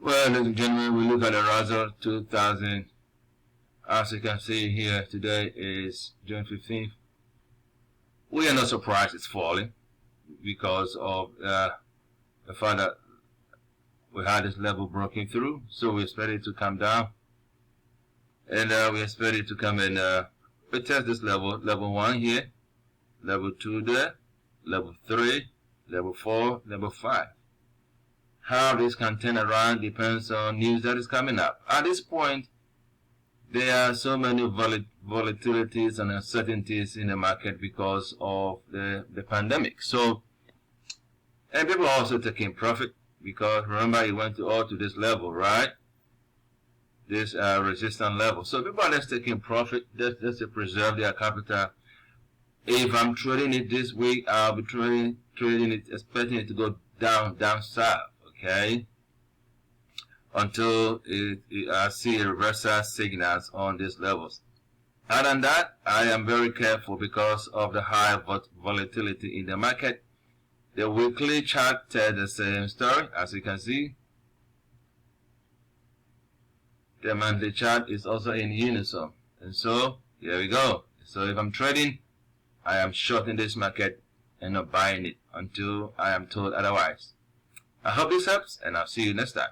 Well, ladies and gentlemen, we look at the Russell 2000. As you can see here, today is June 15th. We are not surprised it's falling because of the fact that we had this level broken through. So we expect it to come down. And we expect it to come in, we test this level 1 here, level 2 there, level 3, level 4, level 5. How this can turn around depends on news that is coming up. At this point, there are so many volatilities and uncertainties in the market because of the pandemic. So, and people are also taking profit because remember it went all to this level, right? This resistance level. So people are just taking profit just to preserve their capital. If I'm trading it this week, I'll be trading it, expecting it to go down south. Okay, until I see reversal signals on these levels. Other than that, I am very careful because of the high volatility in the market. The weekly chart tells the same story, as you can see. The monthly chart is also in unison, and so here we go. So if I'm trading, I am shorting this market and not buying it until I am told otherwise. I hope this helps, and I'll see you next time.